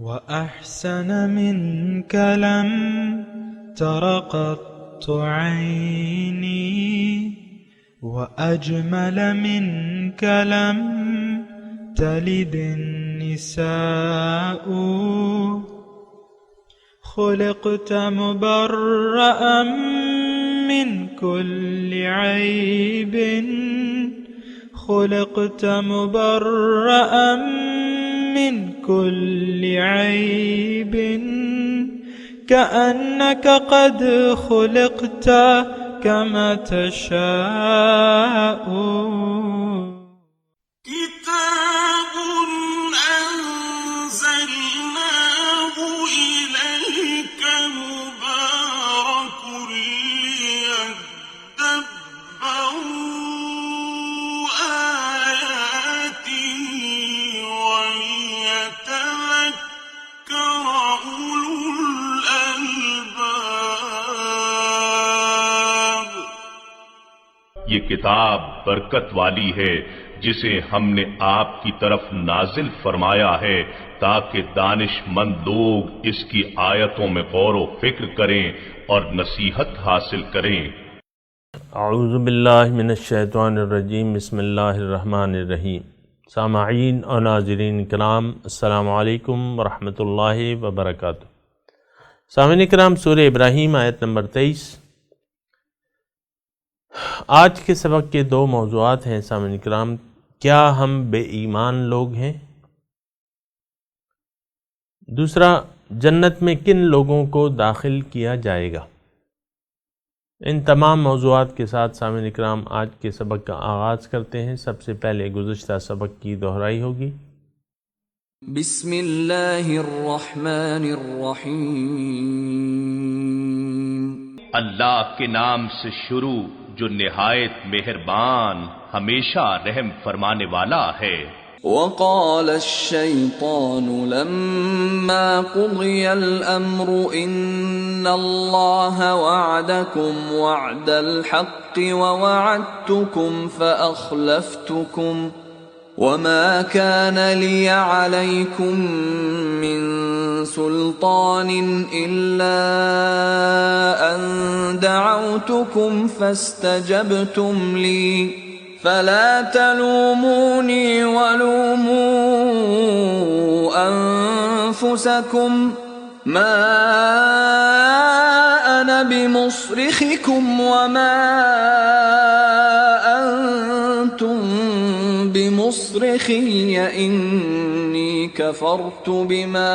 وأحسن منك لم تر قط عيني وأجمل منك لم تلد النساء خلقت مبرأ من كل عيب خلقت مبرأ من كل عيب كأنك قد خلقت كما تشاء كتاب أنزلناه إليك مبارك ليدبروا آياته وليتذكر أولو الألباب. یہ کتاب برکت والی ہے جسے ہم نے آپ کی طرف نازل فرمایا ہے تاکہ دانش مند لوگ اس کی آیتوں میں غور و فکر کریں اور نصیحت حاصل کریں. اعوذ باللہ من الشیطان الرجیم. بسم اللہ الرحمن الرحیم. سامعین اور ناظرین کرام، السلام علیکم ورحمۃ اللہ وبرکاتہ. سامعین کرام، سورہ ابراہیم آیت نمبر 23. آج کے سبق کے دو موضوعات ہیں. سامعین کرام، کیا ہم بے ایمان لوگ ہیں؟ دوسرا، جنت میں کن لوگوں کو داخل کیا جائے گا؟ ان تمام موضوعات کے ساتھ سامعین کرام آج کے سبق کا آغاز کرتے ہیں. سب سے پہلے گزشتہ سبق کی دہرائی ہوگی. بسم اللہ الرحمن الرحیم. اللہ کے نام سے شروع جو نہایت مہربان ہمیشہ رحم فرمانے والا ہے. وقال الشیطان لما قضی الامر ان اللہ وعدکم وعد الحق ووعدتکم فأخلفتکم وما كان لي عليكم من سلطان إلا أن دعوتكم فاستجبتم لي فلا تلوموني ولوموا أنفسكم ما أنا بمصرخكم وما أنتم بمصرخي إني كفرت بما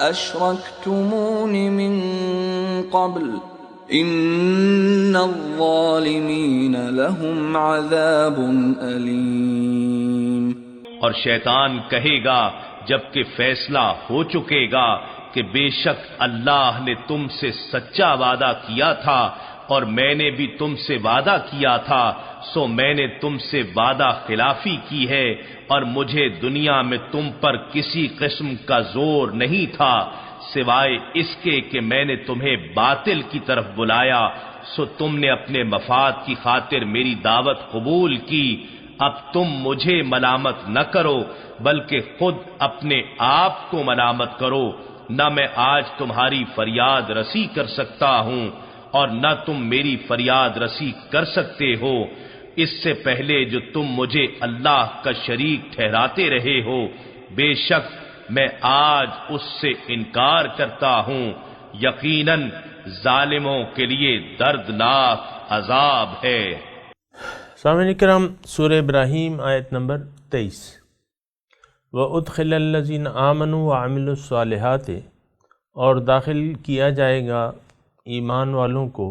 أشركتمون من قبل إن الظالمين لهم عذاب أليم. اور شیطان کہے گا جبکہ فیصلہ ہو چکے گا کہ بے شک اللہ نے تم سے سچا وعدہ کیا تھا اور میں نے بھی تم سے وعدہ کیا تھا، سو میں نے تم سے وعدہ خلافی کی ہے اور مجھے دنیا میں تم پر کسی قسم کا زور نہیں تھا سوائے اس کے کہ میں نے تمہیں باطل کی طرف بلایا، سو تم نے اپنے مفاد کی خاطر میری دعوت قبول کی. اب تم مجھے ملامت نہ کرو بلکہ خود اپنے آپ کو ملامت کرو. نہ میں آج تمہاری فریاد رسی کر سکتا ہوں اور نہ تم میری فریاد رسی کر سکتے ہو. اس سے پہلے جو تم مجھے اللہ کا شریک ٹھہراتے رہے ہو، بے شک میں آج اس سے انکار کرتا ہوں. یقیناً ظالموں کے لیے دردناک عذاب ہے. سامعین کرام، سورہ ابراہیم آیت نمبر 23. وَأُدْخِلَ الَّذِينَ آمَنُوا وَعَمِلُوا الصَّالِحَاتِ، اور داخل کیا جائے گا ایمان والوں کو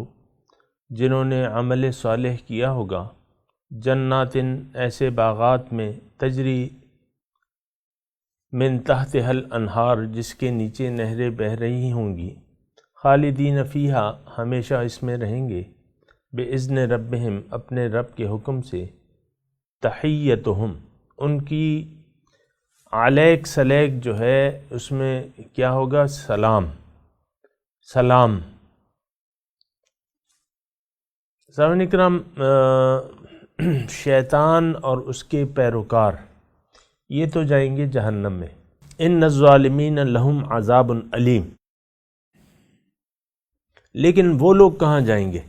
جنہوں نے عمل صالح کیا ہوگا، جناتن ایسے باغات میں، تجری من تحتها الانہار جس کے نیچے نہریں بہہ رہی ہوں گی، خالدین فیہا ہمیشہ اس میں رہیں گے، باذن ربہم اپنے رب کے حکم سے، تحیتہم ان کی علیک سلیک جو ہے اس میں کیا ہوگا؟ سلام. سامعین اکرام، شیطان اور اس کے پیروکار یہ تو جائیں گے جہنم میں، ان الظالمین لہم عذاب علیم۔ لیکن وہ لوگ کہاں جائیں گے؟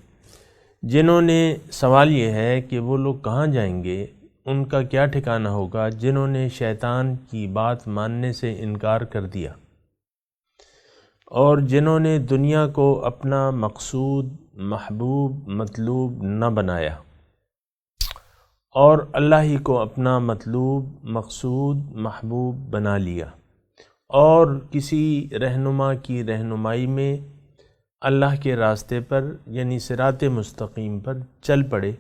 جنہوں نے، سوال یہ ہے کہ وہ لوگ کہاں جائیں گے، ان کا کیا ٹھکانہ ہوگا جنہوں نے شیطان کی بات ماننے سے انکار کر دیا اور جنہوں نے دنیا کو اپنا مقصود، محبوب، مطلوب نہ بنایا اور اللہ ہی کو اپنا مطلوب، مقصود، محبوب بنا لیا اور کسی رہنما کی رہنمائی میں اللہ کے راستے پر یعنی صراط مستقیم پر چل پڑے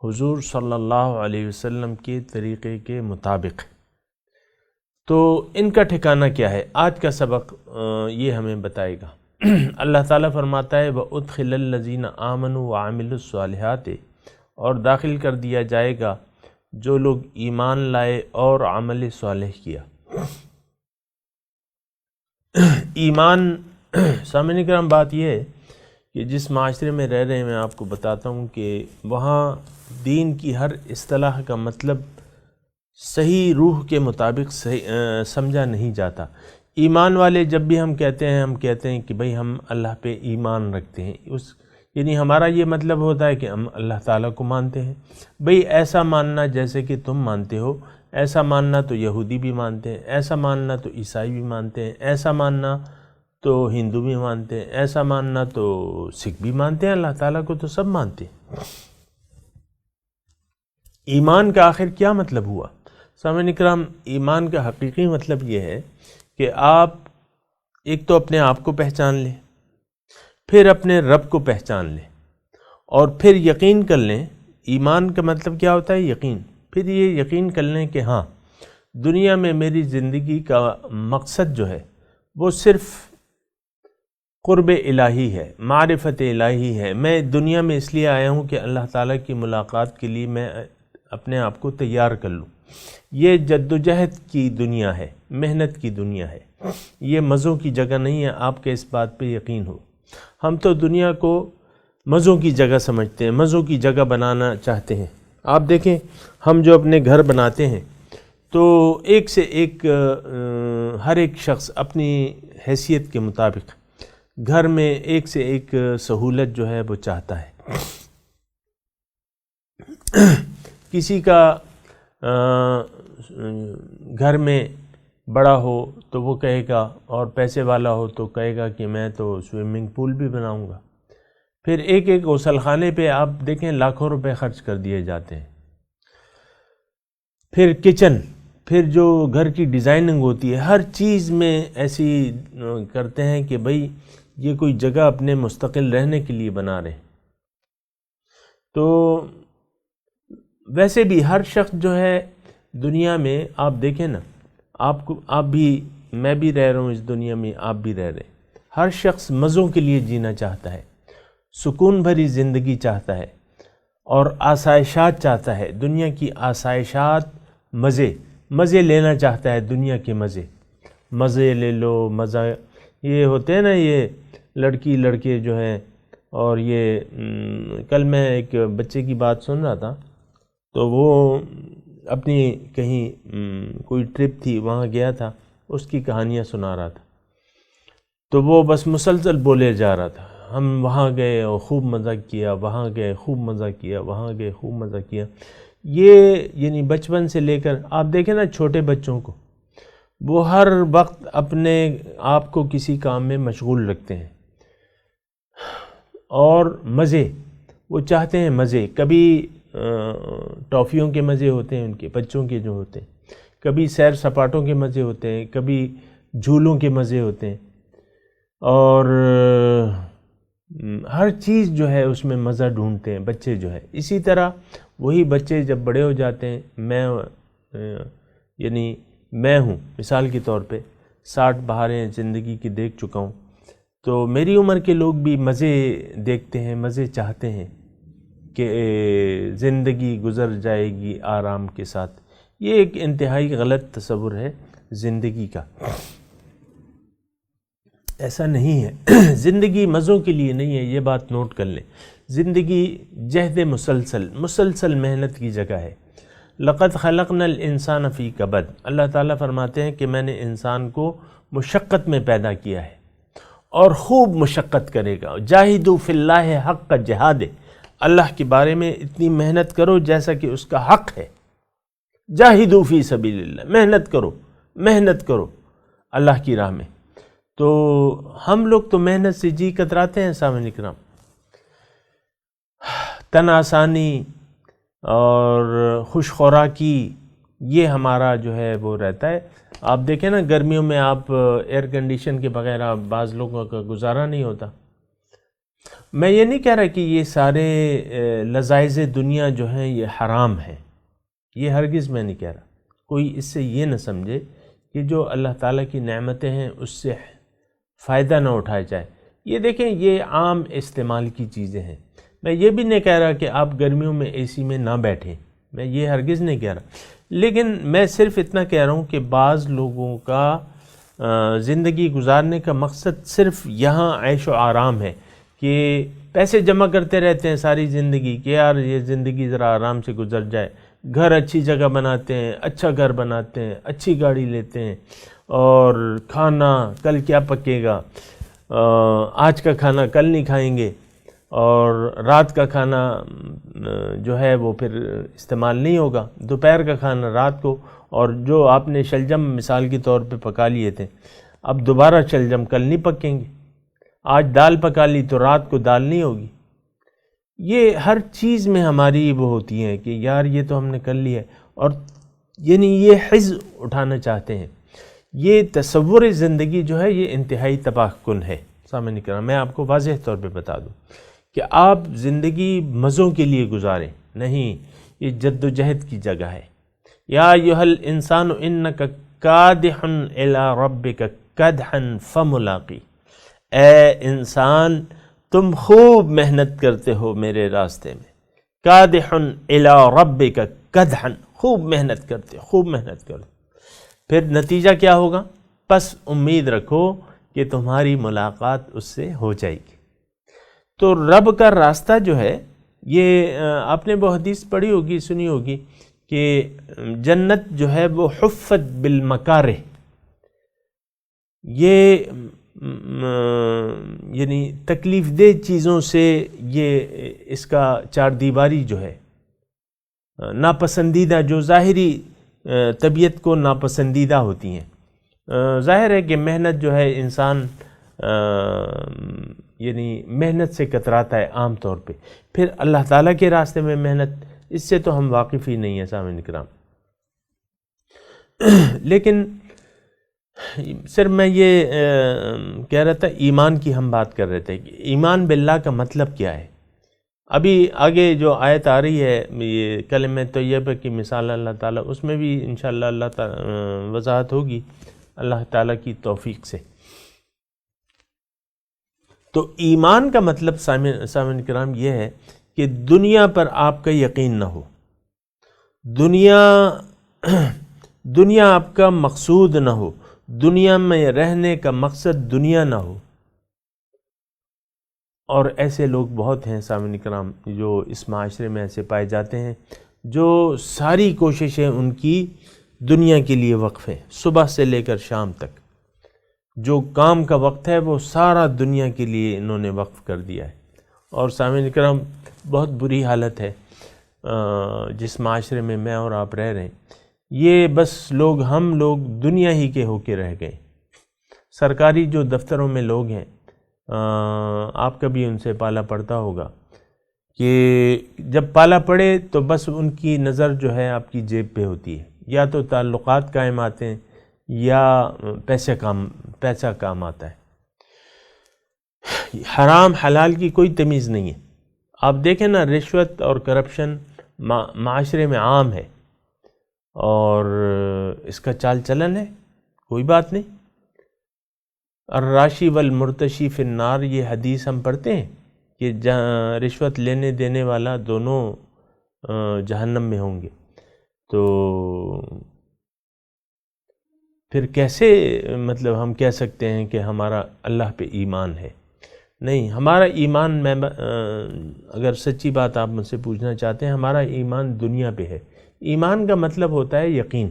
حضور صلی اللہ علیہ وسلم کے طریقے کے مطابق۔ تو ان کا ٹھکانہ کیا ہے؟ آج کا سبق یہ ہمیں بتائے گا۔ اللہ تعالیٰ فرماتا ہے وَأُدْخِلَ الَّذِينَ آمَنُوا وَعَمِلُوا الصَّالِحَاتِ، اور داخل کر دیا جائے گا جو لوگ ایمان لائے اور عمل صالح کیا۔ ایمان، سامعین کرام، بات یہ ہے کہ جس معاشرے میں رہ رہے ہیں میں آپ کو بتاتا ہوں کہ وہاں دین کی ہر اصطلاح کا مطلب صحیح روح کے مطابق سمجھا نہیں جاتا۔ ایمان والے جب بھی ہم کہتے ہیں کہ بھئی ہم اللہ پہ ایمان رکھتے ہیں، یعنی ہمارا یہ مطلب ہوتا ہے کہ ہم اللہ تعالیٰ کو مانتے ہیں۔ بھئی ایسا ماننا جیسے کہ تم مانتے ہو، ایسا ماننا تو یہودی بھی مانتے ہیں، ایسا ماننا تو عیسائی بھی مانتے ہیں، ایسا ماننا تو ہندو بھی مانتے ہیں، ایسا ماننا تو سکھ بھی مانتے ہیں، اللہ تعالیٰ کو تو سب مانتے ہیں۔ ایمان کا آخر کیا مطلب ہوا؟ سامعین اکرام، ایمان کا حقیقی مطلب یہ ہے کہ آپ ایک تو اپنے آپ کو پہچان لیں، پھر اپنے رب کو پہچان لیں، اور پھر یقین کر لیں۔ ایمان کا مطلب کیا ہوتا ہے؟ یقین۔ پھر یہ یقین کر لیں کہ ہاں، دنیا میں میری زندگی کا مقصد جو ہے وہ صرف قرب الہی ہے، معرفت الہی ہے۔ میں دنیا میں اس لیے آیا ہوں کہ اللہ تعالیٰ کی ملاقات کے لیے میں اپنے آپ کو تیار کر لوں۔ یہ جد و جہد کی دنیا ہے، محنت کی دنیا ہے، یہ مزوں کی جگہ نہیں ہے۔ آپ کے اس بات پہ یقین ہو۔ ہم تو دنیا کو مزوں کی جگہ سمجھتے ہیں، مزوں کی جگہ بنانا چاہتے ہیں۔ آپ دیکھیں، ہم جو اپنے گھر بناتے ہیں تو ایک سے ایک ہر ایک شخص اپنی حیثیت کے مطابق گھر میں ایک سے ایک سہولت جو ہے وہ چاہتا ہے۔ کسی کا گھر میں بڑا ہو تو وہ کہے گا، اور پیسے والا ہو تو کہے گا کہ میں تو سوئمنگ پول بھی بناؤں گا۔ پھر ایک ایک غسل خانے پہ آپ دیکھیں لاکھوں روپے خرچ کر دیے جاتے ہیں۔ پھر کچن، پھر جو گھر کی ڈیزائننگ ہوتی ہے، ہر چیز میں ایسی کرتے ہیں کہ بھئی یہ کوئی جگہ اپنے مستقل رہنے کے لیے بنا رہے ہیں۔ تو ویسے بھی ہر شخص جو ہے دنیا میں، آپ دیکھیں نا، آپ بھی، میں بھی رہ رہا ہوں اس دنیا میں، آپ بھی رہ رہے ہیں۔ ہر شخص مزوں کے لیے جینا چاہتا ہے، سکون بھری زندگی چاہتا ہے اور آسائشات چاہتا ہے۔ دنیا کی آسائشات، مزے لینا چاہتا ہے، دنیا کے مزے لے لو، مزہ یہ ہوتے ہیں نا، یہ لڑکی لڑکے جو ہیں۔ اور یہ کل میں ایک بچے کی بات سن رہا تھا، تو وہ اپنی کہیں کوئی ٹرپ تھی، وہاں گیا تھا، اس کی کہانیاں سنا رہا تھا، تو وہ بس مسلسل بولے جا رہا تھا، ہم وہاں گئے اور خوب مزہ کیا، وہاں گئے خوب مزہ کیا، وہاں گئے خوب مزہ کیا۔ یہ یعنی بچپن سے لے کر آپ دیکھیں نا چھوٹے بچوں کو، وہ ہر وقت اپنے آپ کو کسی کام میں مشغول رکھتے ہیں، اور مزے وہ چاہتے ہیں، مزے کبھی ٹافیوں کے مزے ہوتے ہیں ان کے بچوں کے جو ہوتے ہیں، کبھی سیر سپاٹوں کے مزے ہوتے ہیں، کبھی جھولوں کے مزے ہوتے ہیں، اور ہر چیز جو ہے اس میں مزہ ڈھونڈتے ہیں بچے جو ہے۔ اسی طرح وہی بچے جب بڑے ہو جاتے ہیں، میں ہوں مثال کے طور پہ 60 بہاریں زندگی کی دیکھ چکا ہوں، تو میری عمر کے لوگ بھی مزے دیکھتے ہیں، مزے چاہتے ہیں کہ زندگی گزر جائے گی آرام کے ساتھ۔ یہ ایک انتہائی غلط تصور ہے زندگی کا، ایسا نہیں ہے۔ زندگی مزوں کے لیے نہیں ہے، یہ بات نوٹ کر لیں۔ زندگی جہد مسلسل محنت کی جگہ ہے۔ لقد خلقنا الانسان فی کبد، اللہ تعالیٰ فرماتے ہیں کہ میں نے انسان کو مشقت میں پیدا کیا ہے اور خوب مشقت کرے گا۔ جاہدوا فی اللہ حق جہاد، اللہ کے بارے میں اتنی محنت کرو جیسا کہ اس کا حق ہے۔ جاہدوا فی سبیل اللہ، محنت کرو اللہ کی راہ میں۔ تو ہم لوگ تو محنت سے جی کتراتے ہیں سامعین کرام، تن آسانی اور خوش خوراکی یہ ہمارا جو ہے وہ رہتا ہے۔ آپ دیکھیں نا گرمیوں میں آپ ایئر کنڈیشن کے بغیر بعض لوگوں کا گزارا نہیں ہوتا۔ میں یہ نہیں کہہ رہا کہ یہ سارے لذائذ دنیا جو ہیں یہ حرام ہیں، یہ ہرگز میں نہیں کہہ رہا۔ کوئی اس سے یہ نہ سمجھے کہ جو اللہ تعالیٰ کی نعمتیں ہیں اس سے فائدہ نہ اٹھایا جائے۔ یہ دیکھیں یہ عام استعمال کی چیزیں ہیں۔ میں یہ بھی نہیں کہہ رہا کہ آپ گرمیوں میں اے سی میں نہ بیٹھیں، میں یہ ہرگز نہیں کہہ رہا، لیکن میں صرف اتنا کہہ رہا ہوں کہ بعض لوگوں کا زندگی گزارنے کا مقصد صرف یہاں عیش و آرام ہے کہ پیسے جمع کرتے رہتے ہیں ساری زندگی کہ یار یہ زندگی ذرا آرام سے گزر جائے، گھر اچھی جگہ بناتے ہیں، اچھا گھر بناتے ہیں، اچھی گاڑی لیتے ہیں، اور کھانا کل کیا پکے گا، آج کا کھانا کل نہیں کھائیں گے، اور رات کا کھانا جو ہے وہ پھر استعمال نہیں ہوگا، دوپہر کا کھانا رات کو، اور جو آپ نے شلجم مثال کے طور پہ پکا لیے تھے اب دوبارہ شلجم کل نہیں پکیں گے، آج دال پکا لی تو رات کو دال نہیں ہوگی۔ یہ ہر چیز میں ہماری وہ ہوتی ہے کہ یار یہ تو ہم نے کر لیا ہے، اور یعنی یہ حظ اٹھانا چاہتے ہیں۔ یہ تصور زندگی جو ہے یہ انتہائی تباہ کن ہے۔ سامعین کرام میں آپ کو واضح طور پہ بتا دوں کہ آپ زندگی مزوں کے لیے گزاریں نہیں، یہ جد و جہد کی جگہ ہے۔ یا ایھا الانسان انک کادح الی ربک کدحا فملاقی، اے انسان تم خوب محنت کرتے ہو میرے راستے میں، کادح الی ربک کدحا، خوب محنت کرتے، خوب محنت کرو، پھر نتیجہ کیا ہوگا؟ پس امید رکھو کہ تمہاری ملاقات اس سے ہو جائے گی۔ تو رب کا راستہ جو ہے یہ آپ نے وہ حدیث پڑھی ہوگی، سنی ہوگی کہ جنت جو ہے وہ حفت بالمکارہ، یہ یعنی تکلیف دہ چیزوں سے یہ اس کا چار دیواری جو ہے ناپسندیدہ، جو ظاہری طبیعت کو ناپسندیدہ ہوتی ہیں۔ ظاہر ہے کہ محنت جو ہے انسان یعنی محنت سے کتراتا ہے عام طور پہ، پھر اللہ تعالیٰ کے راستے میں محنت، اس سے تو ہم واقف ہی نہیں ہیں سامعین کرام۔ لیکن صرف میں یہ کہہ رہا تھا، ایمان کی ہم بات کر رہے تھے کہ ایمان باللہ کا مطلب کیا ہے۔ ابھی آگے جو آیت آ رہی ہے یہ کلمہ طیبہ کی مثال اللہ تعالیٰ، اس میں بھی انشاءاللہ اللہ تعالیٰ وضاحت ہوگی اللہ تعالیٰ کی توفیق سے۔ تو ایمان کا مطلب سامعین کرام یہ ہے کہ دنیا پر آپ کا یقین نہ ہو، دنیا آپ کا مقصود نہ ہو، دنیا میں رہنے کا مقصد دنیا نہ ہو۔ اور ایسے لوگ بہت ہیں سامعین کرام جو اس معاشرے میں ایسے پائے جاتے ہیں، جو ساری کوششیں ان کی دنیا کے لیے وقف ہیں، صبح سے لے کر شام تک جو کام کا وقت ہے وہ سارا دنیا کے لیے انہوں نے وقف کر دیا ہے۔ اور سامعین کرام بہت بری حالت ہے جس معاشرے میں میں اور آپ رہ رہے ہیں، یہ بس ہم لوگ دنیا ہی کے ہو کے رہ گئے۔ سرکاری جو دفتروں میں لوگ ہیں، آپ کا بھی ان سے پالا پڑتا ہوگا کہ جب پالا پڑے تو بس ان کی نظر جو ہے آپ کی جیب پہ ہوتی ہے، یا تو تعلقات قائم آتے ہیں یا پیسہ کام آتا ہے۔ حرام حلال کی کوئی تمیز نہیں ہے۔ آپ دیکھیں نا، رشوت اور کرپشن معاشرے میں عام ہے اور اس کا چال چلن ہے، کوئی بات نہیں۔ الراشی والمرتشی فی النار، یہ حدیث ہم پڑھتے ہیں کہ رشوت لینے دینے والا دونوں جہنم میں ہوں گے۔ تو پھر کیسے مطلب ہم کہہ سکتے ہیں کہ ہمارا اللہ پہ ایمان ہے؟ نہیں، ہمارا ایمان، میں اگر سچی بات آپ مجھ سے پوچھنا چاہتے ہیں، ہمارا ایمان دنیا پہ ہے۔ ایمان کا مطلب ہوتا ہے یقین.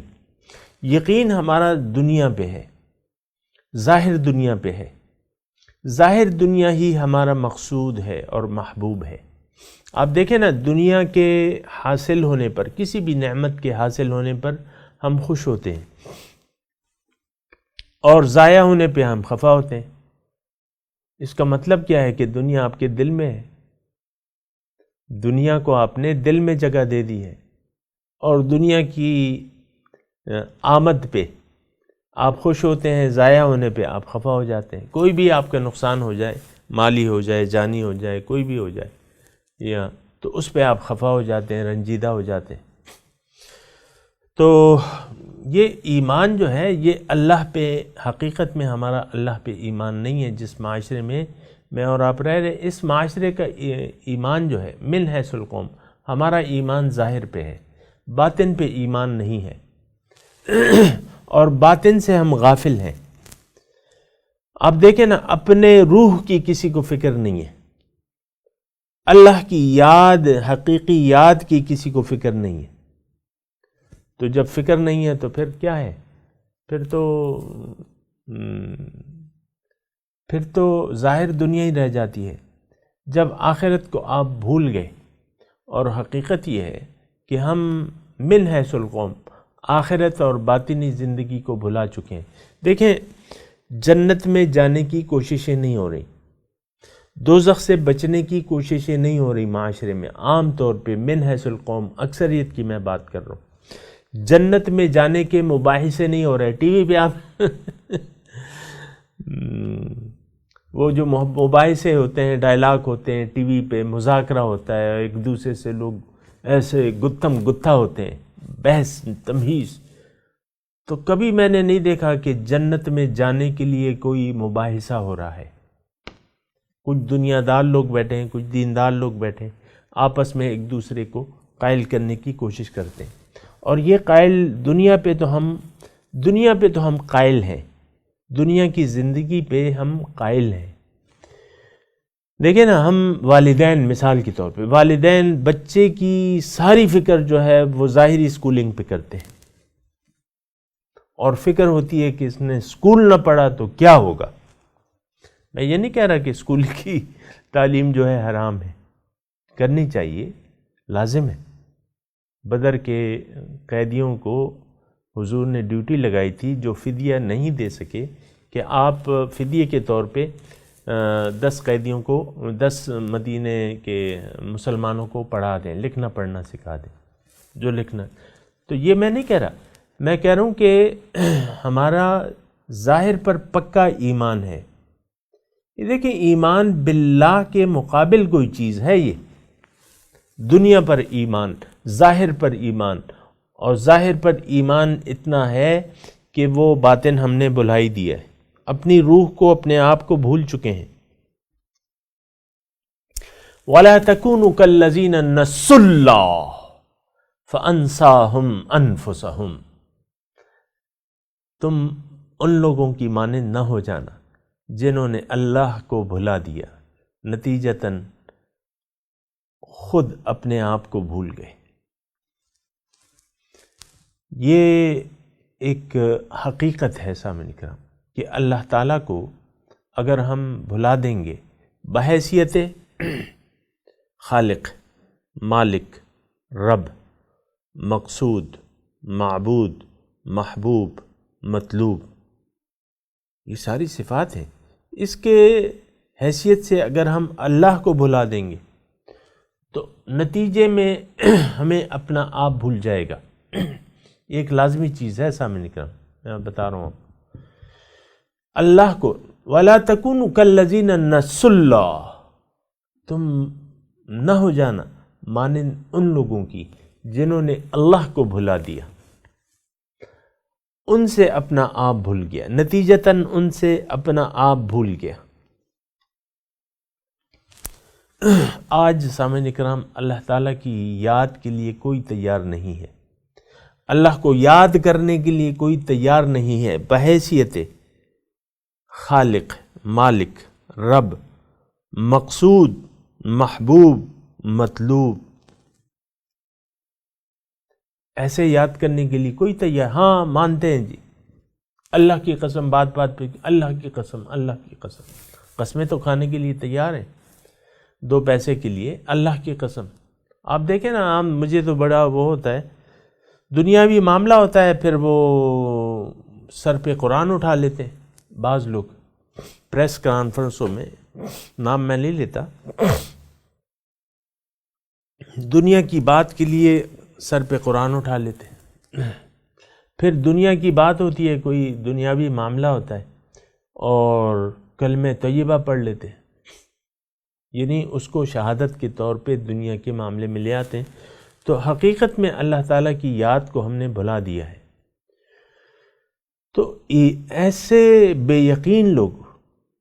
یقین ہمارا دنیا پہ ہے، ظاہر دنیا پہ ہے. ظاہر دنیا ہی ہمارا مقصود ہے اور محبوب ہے. آپ دیکھیں نا، دنیا کے حاصل ہونے پر، کسی بھی نعمت کے حاصل ہونے پر ہم خوش ہوتے ہیں، اور ضائع ہونے پہ ہم خفا ہوتے ہیں. اس کا مطلب کیا ہے کہ دنیا آپ کے دل میں ہے. دنیا کو آپ نے دل میں جگہ دے دی ہے، اور دنیا کی آمد پہ آپ خوش ہوتے ہیں، ضائع ہونے پہ آپ خفا ہو جاتے ہیں. کوئی بھی آپ کا نقصان ہو جائے، مالی ہو جائے، جانی ہو جائے، کوئی بھی ہو جائے، یا تو اس پہ آپ خفا ہو جاتے ہیں، رنجیدہ ہو جاتے ہیں. تو یہ ایمان جو ہے یہ اللہ پہ، حقیقت میں ہمارا اللہ پہ ایمان نہیں ہے. جس معاشرے میں میں اور آپ رہ رہے، اس معاشرے کا ایمان جو ہے من حیث القوم، ہمارا ایمان ظاہر پہ ہے، باطن پہ ایمان نہیں ہے، اور باطن سے ہم غافل ہیں. آپ دیکھیں نا، اپنے روح کی کسی کو فکر نہیں ہے، اللہ کی یاد، حقیقی یاد کی کسی کو فکر نہیں ہے. تو جب فکر نہیں ہے تو پھر کیا ہے؟ پھر تو ظاہر دنیا ہی رہ جاتی ہے. جب آخرت کو آپ بھول گئے، اور حقیقت یہ ہے کہ ہم من حیث القوم آخرت اور باطنی زندگی کو بھلا چکے ہیں. دیکھیں، جنت میں جانے کی کوششیں نہیں ہو رہی، دوزخ سے بچنے کی کوششیں نہیں ہو رہی معاشرے میں. عام طور پہ من حیث القوم، اکثریت کی میں بات کر رہا ہوں، جنت میں جانے کے مباحثے نہیں ہو رہے. ٹی وی پہ آپ وہ جو مباحثے ہوتے ہیں، ڈائلاگ ہوتے ہیں، ٹی وی پہ مذاکرہ ہوتا ہے، ایک دوسرے سے لوگ ایسے گتھم گتھا ہوتے ہیں، بحث تمہیز. تو کبھی میں نے نہیں دیکھا کہ جنت میں جانے کے لیے کوئی مباحثہ ہو رہا ہے. کچھ دنیا دار لوگ بیٹھے ہیں، کچھ دیندار لوگ بیٹھے ہیں، آپس میں ایک دوسرے کو قائل کرنے کی کوشش کرتے ہیں. اور یہ قائل دنیا پہ تو ہم قائل ہیں، دنیا کی زندگی پہ ہم قائل ہیں. دیکھیں نا، ہم والدین، مثال کے طور پہ والدین بچے کی ساری فکر جو ہے وہ ظاہری اسکولنگ پہ کرتے ہیں، اور فکر ہوتی ہے کہ اس نے اسکول نہ پڑھا تو کیا ہوگا. میں یہ نہیں کہہ رہا کہ اسکول کی تعلیم جو ہے حرام ہے، کرنی چاہیے، لازم ہے. بدر کے قیدیوں کو حضور نے ڈیوٹی لگائی تھی جو فدیہ نہیں دے سکے، کہ آپ فدیے کے طور پہ 10 قیدیوں کو، 10 مدینے کے مسلمانوں کو پڑھا دیں، لکھنا پڑھنا سکھا دیں، جو لکھنا. تو یہ میں نہیں کہہ رہا، میں کہہ رہا ہوں کہ ہمارا ظاہر پر پکا ایمان ہے. یہ دیکھیں، ایمان باللہ کے مقابل کوئی چیز ہے. یہ دنیا پر ایمان، ظاہر پر ایمان، اور ظاہر پر ایمان اتنا ہے کہ وہ باطن ہم نے بھلائی دیا ہے، اپنی روح کو، اپنے آپ کو بھول چکے ہیں. وَلَا تَكُونُوا كَالَّذِينَ نَسُوا اللَّهَ فَأَنسَاهُمْ أَنفُسَهُمْ. تم ان لوگوں کی مانند نہ ہو جانا جنہوں نے اللہ کو بھلا دیا، نتیجتاً خود اپنے آپ کو بھول گئے. یہ ایک حقیقت ہے سامعین کرام کہ اللہ تعالیٰ کو اگر ہم بھلا دیں گے بحیثیت خالق، مالک، رب، مقصود، معبود، محبوب، مطلوب، یہ ساری صفات ہیں، اس کے حیثیت سے اگر ہم اللہ کو بھلا دیں گے تو نتیجے میں ہمیں اپنا آپ بھول جائے گا. ایک لازمی چیز ہے سامنے کرام، میں بتا رہا ہوں اللہ کو. وَلَا تَكُونُوا كَالَّذِينَ نَسُوا اللَّهَ، تم نہ ہو جانا مانند ان لوگوں کی جنہوں نے اللہ کو بھلا دیا، ان سے اپنا آپ بھول گیا، نتیجتاً ان سے اپنا آپ بھول گیا. آج سامعین کرام اللہ تعالیٰ کی یاد کے لیے کوئی تیار نہیں ہے، اللہ کو یاد کرنے کے لیے کوئی تیار نہیں ہے بحیثیت خالق، مالک، رب، مقصود، محبوب، مطلوب. ایسے یاد کرنے کے لیے کوئی تیار، ہاں مانتے ہیں جی اللہ کی قسم، بات بات پہ اللہ کی قسم، اللہ کی قسم، قسمیں تو کھانے کے لیے تیار ہیں 2 پیسے کے لیے، اللہ کی قسم۔ آپ دیکھیں نا، عام مجھے تو بڑا وہ ہوتا ہے، دنیاوی معاملہ ہوتا ہے، پھر وہ سر پہ قرآن اٹھا لیتے ہیں بعض لوگ پریس کانفرنسوں میں، نام میں نہیں لیتا، دنیا کی بات کے لیے سر پہ قرآن اٹھا لیتے ہیں، پھر دنیا کی بات ہوتی ہے، کوئی دنیاوی معاملہ ہوتا ہے اور کلمہ طیبہ پڑھ لیتے ہیں، یعنی اس کو شہادت کے طور پہ دنیا کے معاملے میں لے آتے ہیں، تو حقیقت میں اللہ تعالیٰ کی یاد کو ہم نے بھلا دیا ہے۔ تو ایسے بے یقین لوگ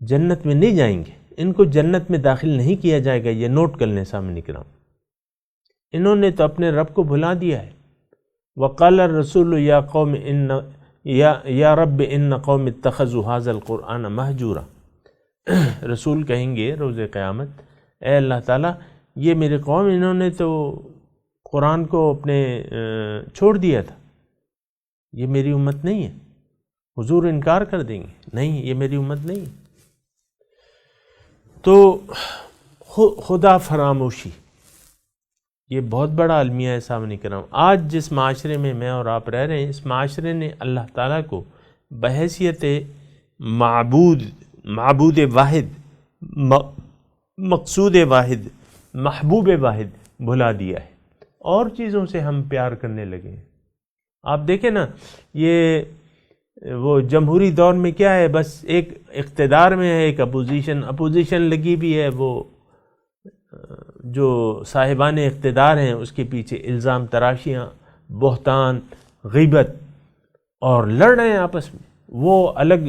جنت میں نہیں جائیں گے، ان کو جنت میں داخل نہیں کیا جائے گا، یہ نوٹ کر لیں سامنے کرام، انہوں نے تو اپنے رب کو بھلا دیا ہے۔ وقال الرسول یا قوم یا رب ان قوم اتخذوا هذا القرآن مہجورا، رسول کہیں گے روز قیامت، اے اللہ تعالیٰ یہ میری قوم انہوں نے تو قرآن کو اپنے چھوڑ دیا تھا، یہ میری امت نہیں ہے۔ حضور انکار کر دیں گے، نہیں یہ میری امت نہیں ہے۔ تو خدا فراموشی یہ بہت بڑا المیہ ہے سامنے کرام۔ آج جس معاشرے میں میں اور آپ رہ رہے ہیں، اس معاشرے نے اللہ تعالیٰ کو بحیثیت معبود واحد، مقصود واحد، محبوب واحد بھلا دیا ہے، اور چیزوں سے ہم پیار کرنے لگے ہیں۔ آپ دیکھیں نا، یہ وہ جمہوری دور میں کیا ہے، بس ایک اقتدار میں ہے، ایک اپوزیشن لگی بھی ہے، وہ جو صاحبان اقتدار ہیں اس کے پیچھے الزام تراشیاں، بہتان، غیبت، اور لڑ رہے ہیں آپس میں۔ وہ الگ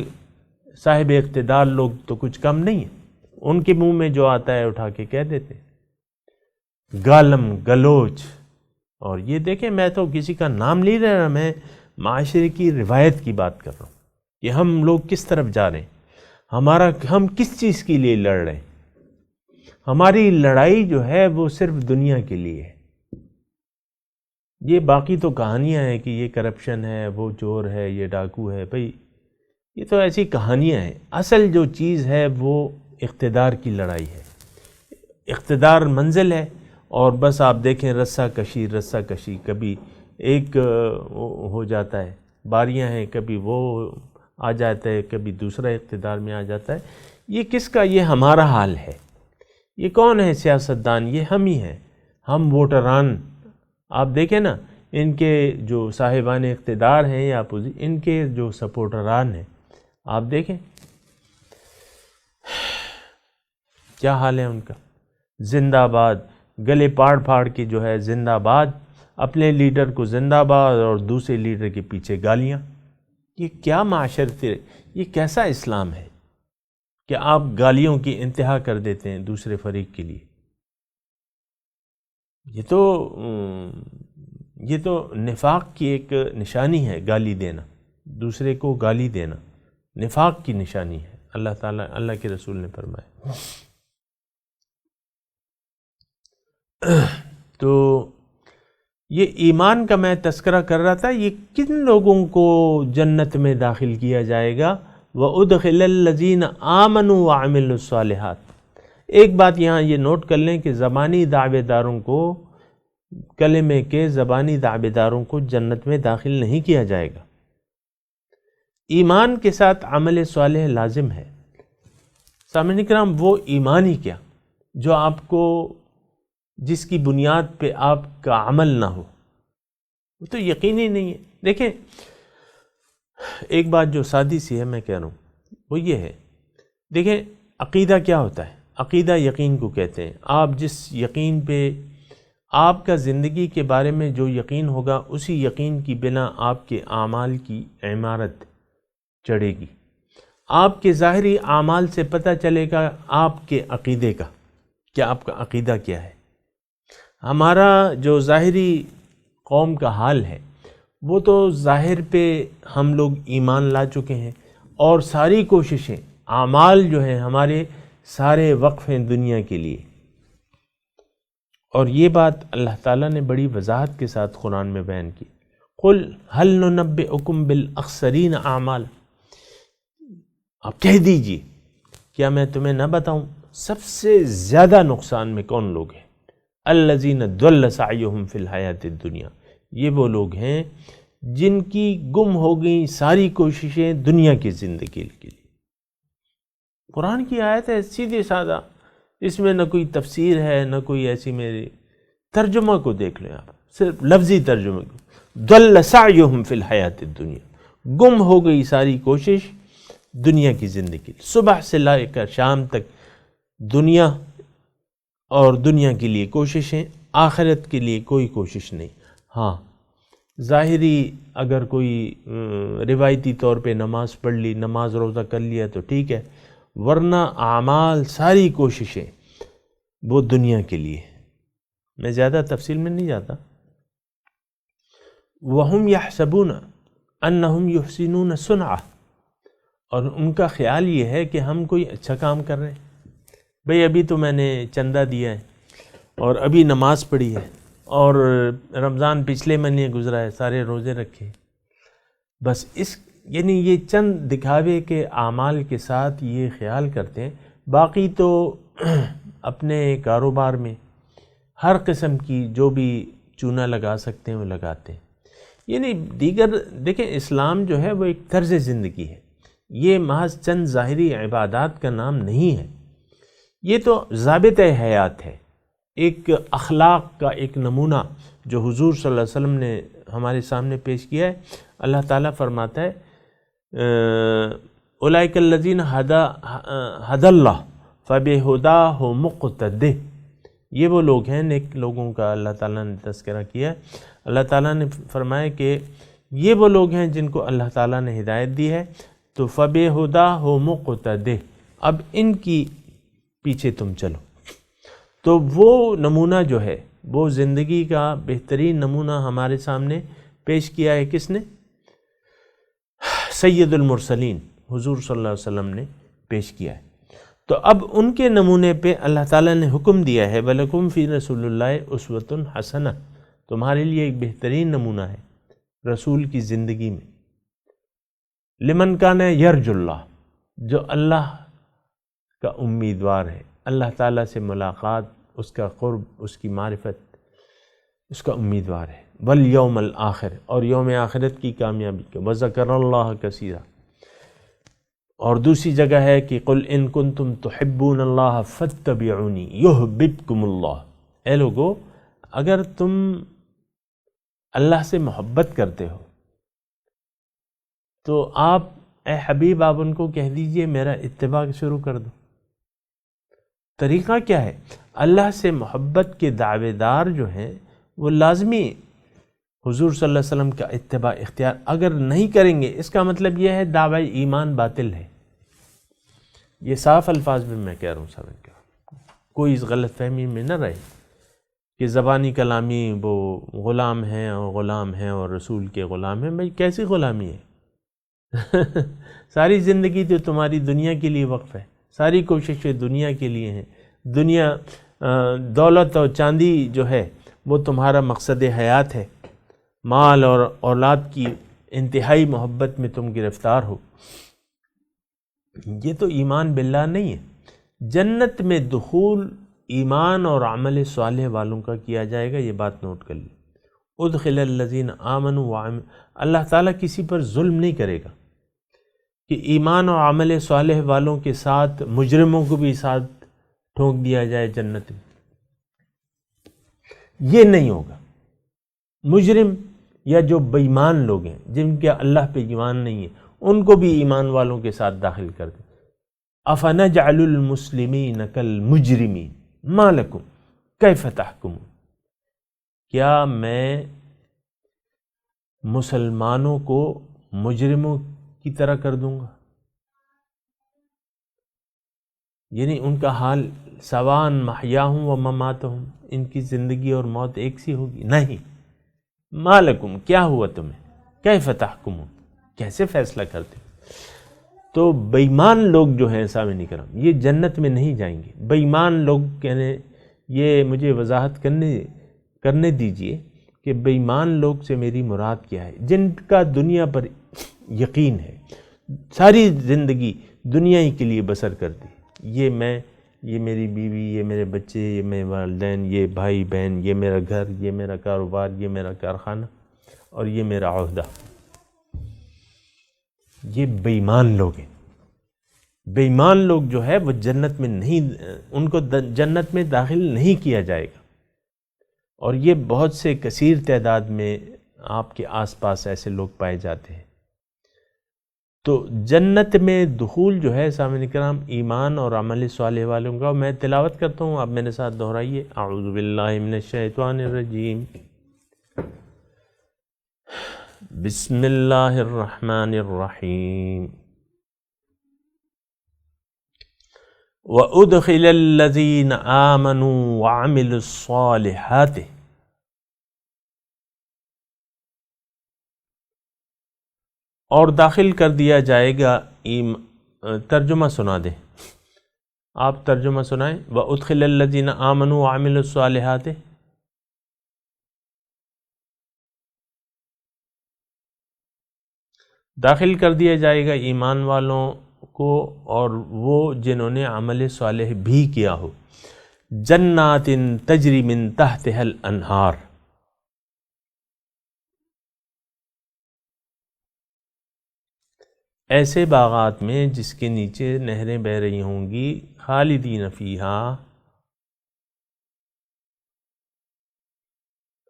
صاحب اقتدار لوگ تو کچھ کم نہیں ہیں، ان کے منہ میں جو آتا ہے اٹھا کے کہہ دیتے ہیں، گالم گلوچ۔ اور یہ دیکھیں، میں تو کسی کا نام نہیں لے رہا، میں معاشرے کی روایت کی بات کر رہا ہوں کہ ہم لوگ کس طرف جا رہے ہیں، ہم کس چیز کے لیے لڑ رہے ہیں۔ ہماری لڑائی جو ہے وہ صرف دنیا کے لیے ہے۔ یہ باقی تو کہانیاں ہیں کہ یہ کرپشن ہے، وہ چور ہے، یہ ڈاکو ہے، بھئی یہ تو ایسی کہانیاں ہیں۔ اصل جو چیز ہے وہ اقتدار کی لڑائی ہے، اقتدار منزل ہے، اور بس آپ دیکھیں رسہ کشی، کبھی ایک ہو جاتا ہے، باریاں ہیں، کبھی وہ آ جاتا ہے، کبھی دوسرا اقتدار میں آ جاتا ہے۔ یہ کس کا؟ یہ ہمارا حال ہے۔ یہ کون ہے سیاستدان؟ یہ ہم ہی ہیں، ہم ووٹران۔ آپ دیکھیں نا، ان کے جو صاحبان اقتدار ہیں یا ان کے جو سپورٹران ہیں، آپ دیکھیں کیا حال ہے ان کا۔ زندہ باد، گلے پاڑ کے جو ہے زندہ باد، اپنے لیڈر کو زندہ باد اور دوسرے لیڈر کے پیچھے گالیاں۔ یہ کیا معاشرت ہے؟ یہ کیسا اسلام ہے کہ آپ گالیوں کی انتہا کر دیتے ہیں دوسرے فریق کے لیے؟ یہ تو نفاق کی ایک نشانی ہے، گالی دینا، دوسرے کو گالی دینا نفاق کی نشانی ہے، اللہ تعالیٰ، اللہ کے رسول نے فرمایا۔ تو یہ ایمان کا میں تذکرہ کر رہا تھا، یہ کن لوگوں کو جنت میں داخل کیا جائے گا؟ وَأُدْخِلَ الَّذِينَ آمَنُوا وَعَمِلُوا الصَّالِحَاتِ۔ ایک بات یہاں یہ نوٹ کر لیں کہ زبانی دعوے داروں کو، کلمے کے زبانی دعوے داروں کو جنت میں داخل نہیں کیا جائے گا۔ ایمان کے ساتھ عمل صالح لازم ہے۔ سامعین کرام، وہ ایمان ہی کیا جو آپ کو، جس کی بنیاد پہ آپ کا عمل نہ ہو، وہ تو یقینی نہیں ہے۔ دیکھیں، ایک بات جو سادی سی ہے میں کہہ رہا ہوں، وہ یہ ہے، دیکھیں عقیدہ کیا ہوتا ہے؟ عقیدہ یقین کو کہتے ہیں۔ آپ جس یقین پہ، آپ کا زندگی کے بارے میں جو یقین ہوگا، اسی یقین کی بنا آپ کے اعمال کی عمارت چڑھے گی۔ آپ کے ظاہری اعمال سے پتہ چلے گا آپ کے عقیدے کا، کہ آپ کا عقیدہ کیا ہے۔ ہمارا جو ظاہری قوم کا حال ہے، وہ تو ظاہر پہ ہم لوگ ایمان لا چکے ہیں، اور ساری کوششیں، اعمال جو ہیں ہمارے سارے وقف ہیں دنیا کے لیے، اور یہ بات اللہ تعالیٰ نے بڑی وضاحت کے ساتھ قرآن میں بیان کی. قل هل ننبئکم بالاخسرین اعمالا، آپ کہہ دیجئے کیا میں تمہیں نہ بتاؤں سب سے زیادہ نقصان میں کون لوگ ہیں؟ الذین ضل سعیہم فی الحیات الدنیا، یہ وہ لوگ ہیں جن کی گم ہو گئی ساری کوششیں دنیا کی زندگی کے لیے. قرآن کی آیت ہے سیدھے سادہ، اس میں نہ کوئی تفسیر ہے نہ کوئی ایسی. میری ترجمہ کو دیکھ لیں آپ، صرف لفظی ترجمہ کو. ضل سعیہم فی الحیات الدنیا، گم ہو گئی ساری کوشش دنیا کی زندگی، صبح سے لے کر شام تک دنیا اور دنیا کے لیے کوششیں، آخرت کے لیے کوئی کوشش نہیں. ہاں ظاہری اگر کوئی روایتی طور پہ نماز پڑھ لی، نماز روزہ کر لیا تو ٹھیک ہے، ورنہ اعمال ساری کوششیں وہ دنیا کے لیے. میں زیادہ تفصیل میں نہیں جاتا. وَهُمْ يَحْسَبُونَ أَنَّهُمْ يُحْسِنُونَ صُنْعًا، اور ان کا خیال یہ ہے کہ ہم کوئی اچھا کام کر رہے ہیں. بھئی ابھی تو میں نے چندہ دیا ہے اور ابھی نماز پڑھی ہے اور رمضان پچھلے مہینے گزرا ہے، سارے روزے رکھے، بس اس یعنی یہ چند دکھاوے کے اعمال کے ساتھ یہ خیال کرتے ہیں. باقی تو اپنے کاروبار میں ہر قسم کی جو بھی چونا لگا سکتے ہیں وہ لگاتے ہیں. یعنی دیگر دیکھیں، اسلام جو ہے وہ ایک طرز زندگی ہے، یہ محض چند ظاہری عبادات کا نام نہیں ہے، یہ تو ضابطۂ حیات ہے، ایک اخلاق کا ایک نمونہ جو حضور صلی اللہ علیہ وسلم نے ہمارے سامنے پیش کیا ہے. اللہ تعالیٰ فرماتا ہے اولئک الذین ھدی اللہ فبہداہ مقتدہ، یہ وہ لوگ ہیں نیک لوگوں کا اللہ تعالیٰ نے تذکرہ کیا ہے. اللہ تعالیٰ نے فرمایا کہ یہ وہ لوگ ہیں جن کو اللہ تعالیٰ نے ہدایت دی ہے، تو فبہداہ مقتدہ، اب ان کی پیچھے تم چلو. تو وہ نمونہ جو ہے، وہ زندگی کا بہترین نمونہ ہمارے سامنے پیش کیا ہے کس نے؟ سید المرسلین حضور صلی اللہ علیہ وسلم نے پیش کیا ہے. تو اب ان کے نمونے پہ اللہ تعالیٰ نے حکم دیا ہے وَلَكُمْ فِي رَسُولِ اللَّهِ أُسْوَةٌ حَسَنَةٌ، تمہارے لیے ایک بہترین نمونہ ہے رسول کی زندگی میں. لمن کان یرجو اللہ، جو اللہ کا امیدوار ہے، اللہ تعالیٰ سے ملاقات، اس کا قرب، اس کی معرفت، اس کا امیدوار ہے. والیوم الآخر، اور یوم آخرت کی کامیابی کا. وذکر اللہ کثیرا، اور دوسری جگہ ہے کہ قل ان کنتم تحبون اللہ فاتبعونی یحببکم اللہ. اے لوگو اگر تم اللہ سے محبت کرتے ہو تو آپ اے حبیب آپ ان کو کہہ دیجئے میرا اتباع شروع کر دو. طریقہ کیا ہے؟ اللہ سے محبت کے دعوے دار جو ہیں وہ لازمی حضور صلی اللہ علیہ وسلم کا اتباع اختیار اگر نہیں کریں گے، اس کا مطلب یہ ہے دعوی ایمان باطل ہے. یہ صاف الفاظ میں کہہ رہا ہوں، سمجھ کے کوئی اس غلط فہمی میں نہ رہے کہ زبانی کلامی وہ غلام ہیں اور رسول کے غلام ہیں. بھائی کیسی غلامی ہے؟ ساری زندگی تو تمہاری دنیا کے لیے وقف ہے، ساری کوششیں دنیا کے لیے ہیں. دنیا دولت اور چاندی جو ہے وہ تمہارا مقصد حیات ہے. مال اور اولاد کی انتہائی محبت میں تم گرفتار ہو. یہ تو ایمان باللہ نہیں ہے. جنت میں دخول ایمان اور عمل صالح والوں کا کیا جائے گا، یہ بات نوٹ کر لی. ادخل الذین آمنوا وعملوا، اللہ تعالیٰ کسی پر ظلم نہیں کرے گا کہ ایمان اور عمل صالح والوں کے ساتھ مجرموں کو بھی ساتھ ٹھونک دیا جائے جنت میں. یہ نہیں ہوگا. مجرم یا جو بے ایمان لوگ ہیں جن کے اللہ پہ ایمان نہیں ہے ان کو بھی ایمان والوں کے ساتھ داخل کر دیں. افنجعل المسلمین کالمجرمین ما لکم کیف تحکمون، کیا میں مسلمانوں کو مجرموں کی طرح کر دوں گا؟ یعنی ان کا حال سوان محیاہم و مماتہم، ان کی زندگی اور موت ایک سی ہوگی؟ نہیں. ما لکم، کیا ہوا تمہیں؟ کیف تحکمون، کیسے فیصلہ کرتے؟ تو بے ایمان لوگ جو ہیں سامعین کرام یہ جنت میں نہیں جائیں گے. بے ایمان لوگ کہنے یہ مجھے وضاحت کرنے دیجئے کہ بے ایمان لوگ سے میری مراد کیا ہے، جن کا دنیا پر یقین ہے، ساری زندگی دنیا ہی کے لیے بسر کر دی، یہ میں، یہ میری بیوی، یہ میرے بچے، یہ میرے والدین، یہ بھائی بہن، یہ میرا گھر، یہ میرا کاروبار، یہ میرا کارخانہ اور یہ میرا عہدہ، یہ بے ایمان لوگ ہیں۔ بے ایمان لوگ جو ہے وہ جنت میں نہیں، ان کو جنت میں داخل نہیں کیا جائے گا، اور یہ بہت سے کثیر تعداد میں آپ کے آس پاس ایسے لوگ پائے جاتے ہیں۔ تو جنت میں دخول جو ہے سامعین کرام ایمان اور عمل صالح والوں کا، میں تلاوت کرتا ہوں، آپ میرے ساتھ دہرائیے۔ اعوذ باللہ من الشیطان الرجیم، بسم اللہ الرحمن الرحیم، وَأُدْخِلَ الَّذِينَ آمَنُوا وَعَمِلُوا الصَّالِحَاتِ، اور داخل کر دیا جائے گا، ترجمہ سنا دیں، آپ ترجمہ سنائیں۔ وَأُدْخِلَ الَّذِينَ آمَنُوا وَعَمِلُوا الصَّالِحَاتِ، داخل کر دیا جائے گا ایمان والوں کو اور وہ جنہوں نے عمل صالح بھی کیا ہو، جنات تجری من تحتها الانہار، ایسے باغات میں جس کے نیچے نہریں بہہ رہی ہوں گی، خالدین فیہا،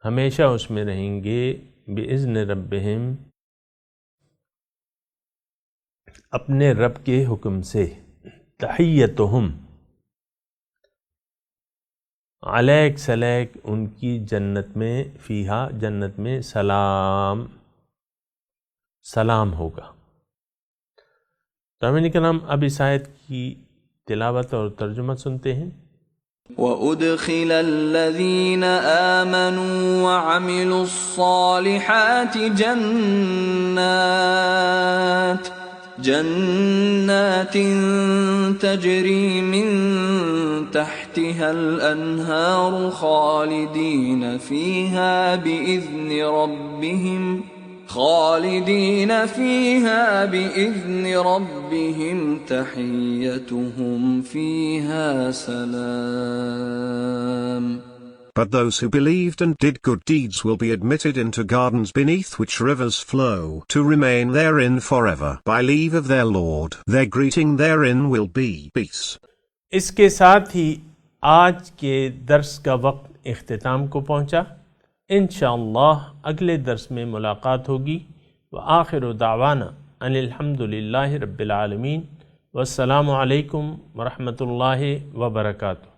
ہمیشہ اس میں رہیں گے، باذن ربہم، اپنے رب کے حکم سے، تحیتہم، علیک سلیک ان کی جنت میں، فیہا جنت میں، سلام، سلام ہوگا۔ سامعین کرام، اب اس آیت کی تلاوت اور ترجمہ سنتے ہیں۔ وَأُدْخِلَ الَّذِينَ آمَنُوا وَعَمِلُوا الصَّالِحَاتِ جنات تجری من تحتها الانہار خالدین فیہا بإذن ربهم تحیتهم فیہا سلام۔ But those who believed and did good deeds will be admitted into gardens beneath which rivers flow, to remain therein forever by leave of their Lord. Their greeting therein will be peace. اس کے ساتھ ہی آج کے درس کا وقت اختتام کو پہنچا۔ انشاءاللہ اگلے درس میں ملاقات ہوگی۔ وآخر دعوانا ان الحمد للہ رب العالمین، والسلام علیکم ورحمۃ اللہ وبرکاتہ۔